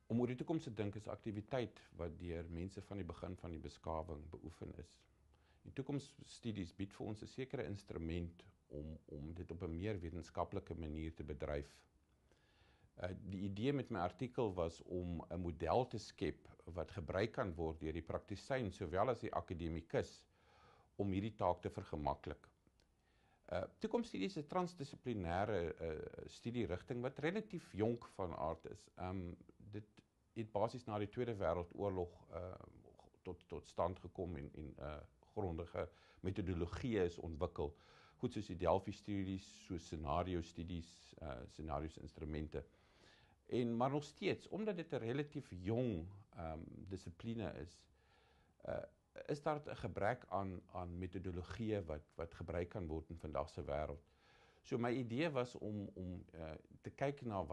Om oor die toekoms te dink is 'n aktiwiteit wat deur mense van die begin van die beskawing beoefen is. Die toekomsstudies bied vir ons 'n sekere instrument om dit op 'n meer wetenskaplike manier te bedryf. Die idee met my artikel was om 'n model te skep wat gebruik kan word deur die praktisyn sowel as die akademikus om hierdie taak te vergemaklik. Toekomsstudies is 'n transdissiplinêre studierigting wat relatief jonk van aard is. Dit het basies na die Tweede Wêreldoorlog tot stand gekom en grondige metodologieë is ontwikkel. Goed soos die Delphi-studies, soos scenario-studies, scenarios-instrumente. Maar nog steeds, omdat dit 'n relatief jong dissipline is daar 'n gebrek aan metodologieë wat gebruik kan word in vandag se wêreld. So my idee was om te kyk na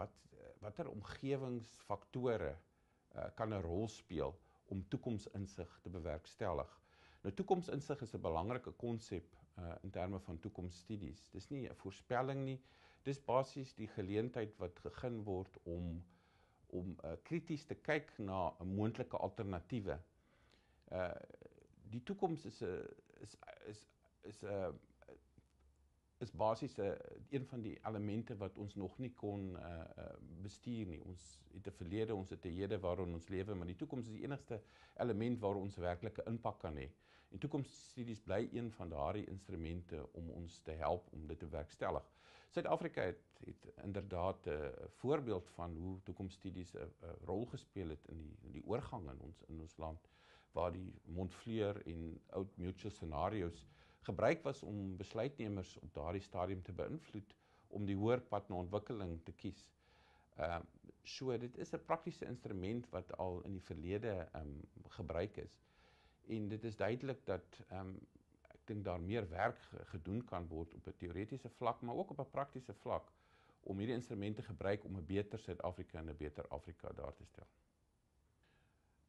watter omgewingsfaktore kan 'n rol speel om toekomsinsig te bewerkstellig. Nou toekomsinsig is 'n belangrike konsep in terme van toekomsstudies. Dis nie 'n voorspelling nie, dis basies die geleentheid wat gegee word om krities te kyk na 'n moontlike alternatiewe. Die toekoms is basies een van die elemente wat ons nog nie kon bestuur nie. Ons het 'n verlede, ons het 'n hede waarin ons lewe, maar die toekoms is die enigste element waar ons werklike impak kan hê. En toekomsstudies bly een van daardie instrumente om ons te help om dit te werkstellig. Suid-Afrika het inderdaad 'n voorbeeld van hoe toekomsstudies 'n rol gespeel het in die oorgang in ons land, waar die Montvleur en Old Mutual scenario's gebruik was om besluitnemers op daardie stadium te beïnvloed om die hoër pad na ontwikkeling te kies. So dit is 'n praktiese instrument wat al in die verlede gebruik is. En dit is duidelik dat ek dink daar meer werk gedoen kan word op 'n teoretiese vlak, maar ook op 'n praktiese vlak om hierdie instrumente gebruik om 'n beter Suid-Afrika en 'n beter Afrika daar te stel.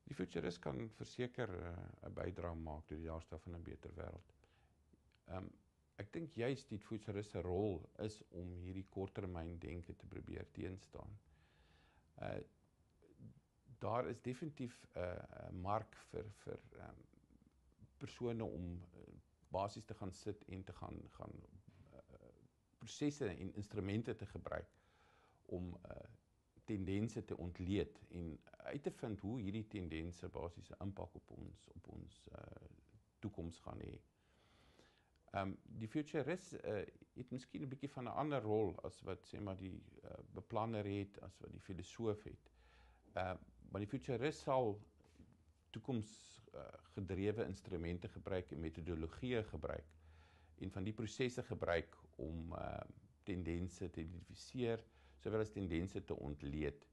Die futurist kan verseker 'n bydrae maak tot die daarstel van 'n beter wêreld. Ek dink juist die futurist se rol is om hierdie korttermyn denke te probeer teenstaan. Daar is definitief 'n mark vir persone om basies te gaan sit en te gaan prosesse en instrumente te gebruik om tendense te ontleed en uit te vind hoe hierdie tendense basies 'n impak op ons toekoms gaan hê. Die futurist het miskien 'n bietjie van 'n ander rol as wat sê maar die beplanner het, as wat die filosoof het. Maar die futurist sal toekomsgedrewe instrumente gebruik en metodologieë gebruik en van die prosesse gebruik om tendense te identifiseer sowel as tendense te ontleed.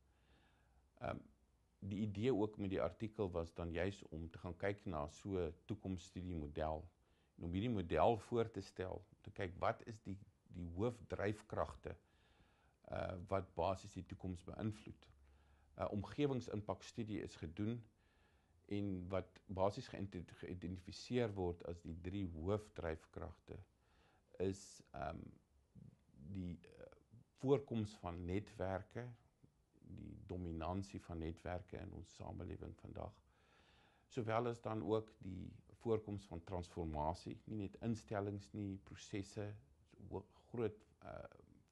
Die idee ook met die artikel was dan juis om te gaan kyk na so 'n toekomsstudiemodel en om hierdie model voor te stel, te kyk wat is die hoofdryfkragte wat basies die toekoms beïnvloed. Omgewingsimpakstudie is gedoen en wat basies geïdentifiseer word as die 3 hoofdryfkragte is die voorkoms van netwerke, die dominansie van netwerke in ons samelewing vandag, sowel as dan ook die voorkoms van transformasie, nie net instellings nie, prosesse, groot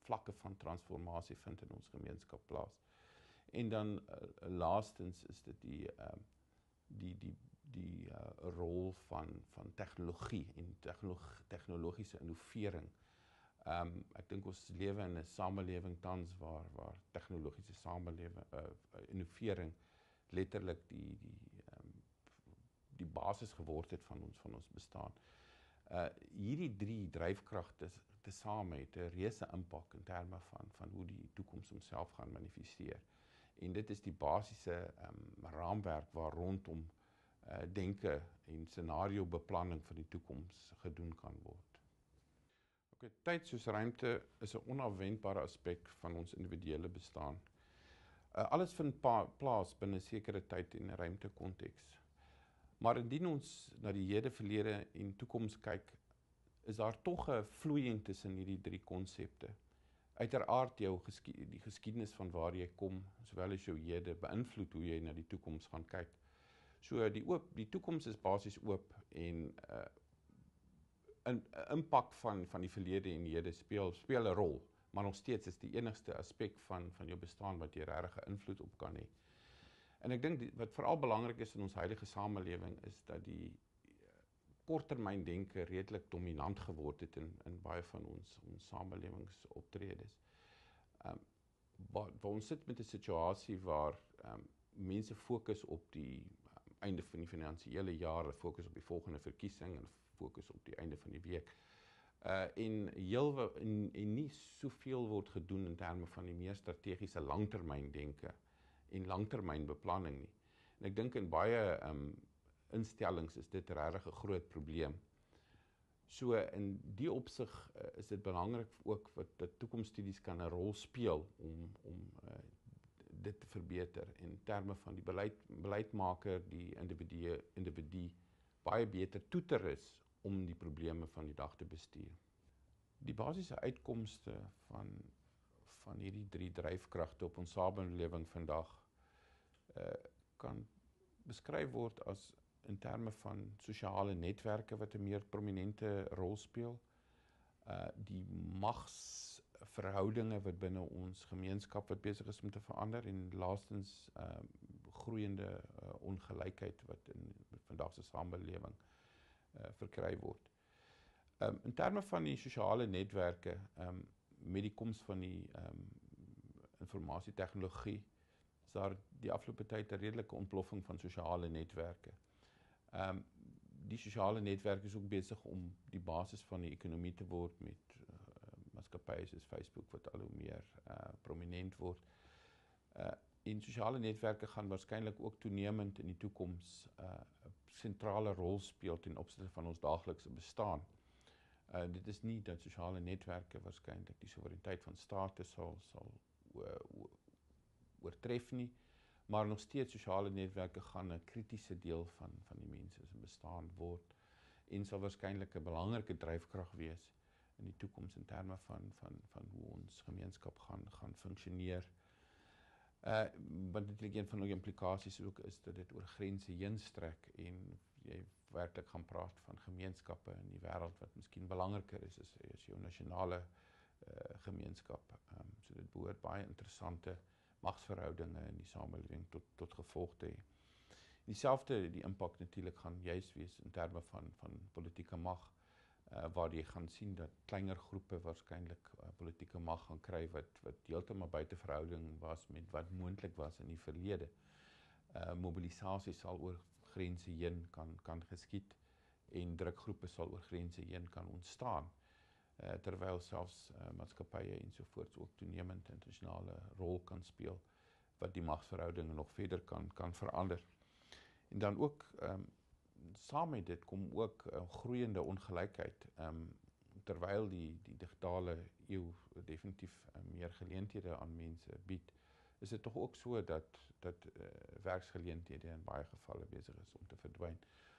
vlakke van transformasie vind in ons gemeenskap plaas. En dan laastens is dit die rol van tegnologie en tegnologiese innovering. Ek dink ons lewe in 'n samelewing tans waar tegnologiese innovering letterlik die basis geword het van ons bestaan. Hierdie 3 dryfkragte tesame het 'n reuse impak in terme van hoe die toekoms homself gaan manifesteer. En dit is die basiese raamwerk waar rondom denke en scenario beplanning vir die toekoms gedoen kan word. Tyd soos ruimte is 'n onafwendbare aspek van ons individuele bestaan. Alles vind plaas binne 'n sekere tyd en ruimte konteks. Maar indien ons na die hede, verlede en toekoms kyk, is daar tog 'n vloeiing tussen hierdie 3 konsepte. uiteraard die geskiedenis van waar jy kom, sowel as jou hede, beïnvloed hoe jy na die toekoms gaan kyk. So die toekoms is basies oop en 'n impak van die verlede en hede speel 'n rol, maar nog steeds is die enigste aspek van jou bestaan wat jy regtig invloed op kan hê. En ek dink wat veral belangrik is in ons huidige samelewing is dat die korttermyndenke redelik dominant geword het in baie van ons samelewingsoptredes. Waar ons sit met 'n situasie waar mense fokus op die einde van die finansiële jaar, fokus op die volgende verkiesing en fokus op die einde van die week. En nie soveel word gedoen in terme van die meer strategiese langtermyndenke en langtermynbeplanning nie. En ek dink in baie instellings is dit regtig 'n groot probleem. So in die opsig is dit belangrik ook dat toekomsstudies kan 'n rol speel om dit te verbeter in terme van die beleidsmaker, die individu baie beter toe te rus om die probleme van die dag te bestuur. Die basiese uitkomste van hierdie 3 dryfkragte op ons samelewing vandag kan beskryf word as in terme van sosiale netwerke wat 'n meer prominente rol speel, die magsverhoudinge wat binne ons gemeenskap wat besig is om te verander en laastens groeiende ongelykheid wat in vandag se samelewing verkry word. In terme van die sosiale netwerke, met die koms van die informasietegnologie, is daar die afgelope tyd 'n redelike ontploffing van sosiale netwerke. Die sosiale netwerk is ook besig om die basis van die ekonomie te word met maatskappye soos Facebook wat al hoe meer prominent word. En sosiale netwerke gaan waarskynlik ook toenemend in die toekoms 'n sentrale rol speel ten opsigte van ons daaglikse bestaan. Dit is nie dat sosiale netwerke waarskynlik die soewereiniteit van state sal oortref nie, maar nog steeds sosiale netwerke gaan 'n kritiese deel van die mense se bestaan word en sal waarskynlik 'n belangrike dryfkrag wees in die toekoms in terme van hoe ons gemeenskap gaan funksioneer. Want natuurlik een van die implikasies ook is dat dit oor grense heen strek en jy werklik gaan praat van gemeenskappe in die wêreld wat miskien belangriker is as jou nasionale gemeenskap. So dit behoort baie interessante magsverhoudinge in die samelewing tot gevolg te hê. Dieselfde, die impak natuurlik gaan juis wees in terme van politieke mag, waar jy gaan sien dat kleiner groepe waarskynlik politieke mag gaan kry wat heeltemal buite verhouding was met wat moontlik was in die verlede. Mobilisasie sal oor grense heen kan geskied en drukgroepe sal oor grense heen kan ontstaan. Terwyl selfs maatskappye ensovoorts ook toenemend internasionale rol kan speel wat die magsverhoudinge nog verder kan verander. En dan ook saam met dit kom ook groeiende ongelykheid. Terwyl die digitale eeu definitief meer geleenthede aan mense bied, is dit tog ook so dat werksgeleenthede in baie gevalle besig is om te verdwyn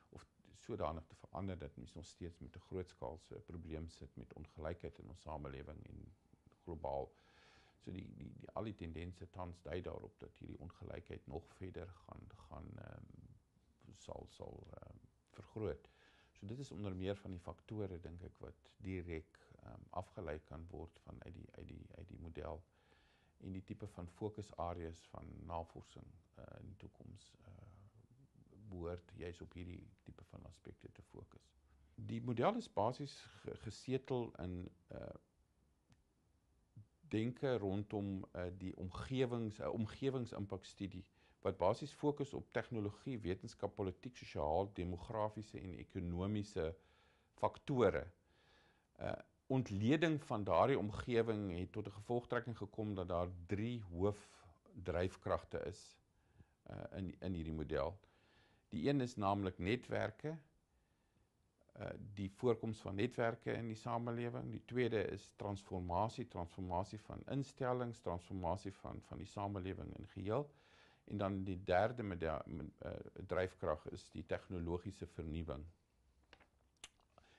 of sodanig te verander dat mens nog steeds met 'n grootskaalse probleem sit met ongelykheid in ons samelewing en globaal. So al die tendense tans dui daarop dat hierdie ongelykheid nog verder sal vergroot. So dit is onder meer van die faktore dink ek wat direk afgelei kan word uit die model en die tipe van fokusareas van navorsing in die toekoms behoort juis op hierdie tipe van aspekte te fokus. Die model is basies gesetel in denke rondom die omgewingsimpakstudie wat basies fokus op tegnologie, wetenskap, politiek, sosiaal, demografiese en ekonomiese faktore. Ontleding van daardie omgewing het tot 'n gevolgtrekking gekom dat daar 3 hoofdryfkragte is in hierdie model. Die een is naamlik netwerke, die voorkoms van netwerke in die samelewing. Die tweede is transformasie van instellings, transformasie van die samelewing in geheel. En dan die derde dryfkrag is die tegnologiese vernuwing.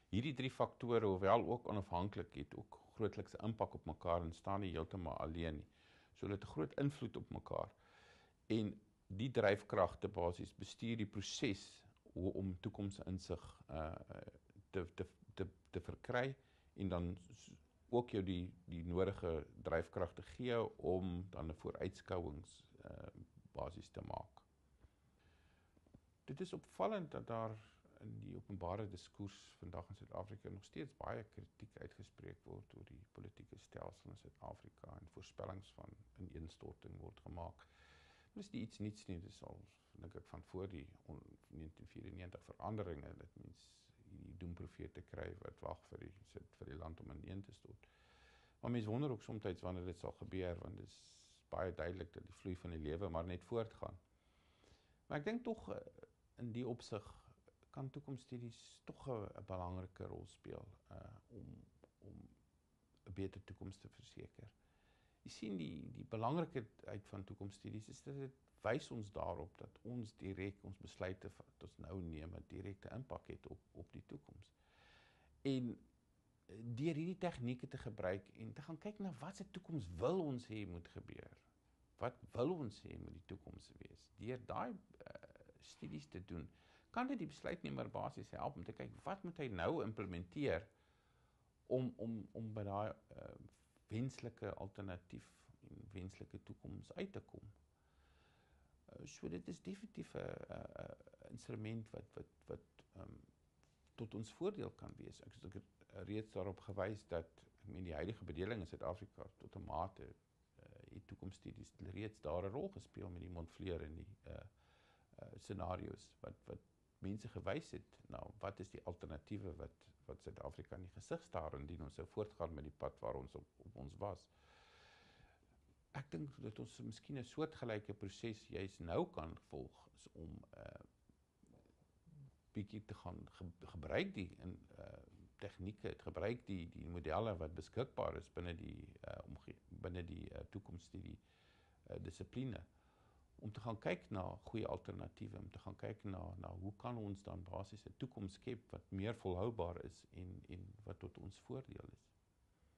Hierdie 3 faktore, hoewel ook onafhanklik, het ook grootlikse impak op mekaar en staan nie heeltemal alleen nie. So hulle het 'n groot invloed op mekaar. En die dryfkragte basies bestuur die proses om toekomsinsig te verkry en dan ook jou die nodige dryfkragte gee om dan 'n vooruitskouings basis te maak. Dit is opvallend dat daar in die openbare diskurs vandag in Suid-Afrika nog steeds baie kritiek uitgespreek word oor die politieke stelsel in Suid-Afrika en voorspellings van ineenstorting word gemaak. Dit is nie iets niets nie, dit is al, dink ek, van voor die 1994 veranderinge, dat mens die doemprofete kry wat wag vir die land om ineen te stort. Maar mens wonder ook soms wanneer dit sal gebeur, want dit is baie duidelik dat die vloei van die lewe maar net voortgaan. Maar ek dink tog in die opsig kan toekomsstudies tog 'n belangrike rol speel om 'n beter toekoms te verseker. Jy sien die belangrikheid van toekomsstudies is dat dit wys ons daarop dat ons besluite wat ons nou neem 'n direkte impak het op die toekoms. En deur hierdie tegnieke te gebruik en te gaan kyk na wat se toekoms wil ons hê moet gebeur. Wat wil ons hê moet die toekoms wees? Deur daai studies te doen, kan dit die besluitnemer basies help om te kyk wat moet hy nou implementeer om by daai wenslike alternatief en wenslike toekoms uit te kom. So dit is definitief 'n instrument wat tot ons voordeel kan wees. Ek het reeds daarop gewys dat die huidige bedeling in Suid-Afrika tot 'n mate die toekomsstudies reeds daar 'n rol gespeel met die Montvleer en die scenario's wat mense gewys het, nou, wat is die alternatiewe wat Suid-Afrika in die gesig staar indien ons sou voortgaan met die pad waar ons op ons was. Ek dink dat ons miskien 'n soortgelyke proses juis nou kan volg, is om bietjie te gaan gebruik die tegnieke, gebruik die modelle wat beskikbaar is binne die toekomsstudie dissipline, om te gaan kyk na goeie alternatiewe, om te gaan kyk na hoe kan ons dan basies 'n toekoms skep wat meer volhoubaar is en wat tot ons voordeel is.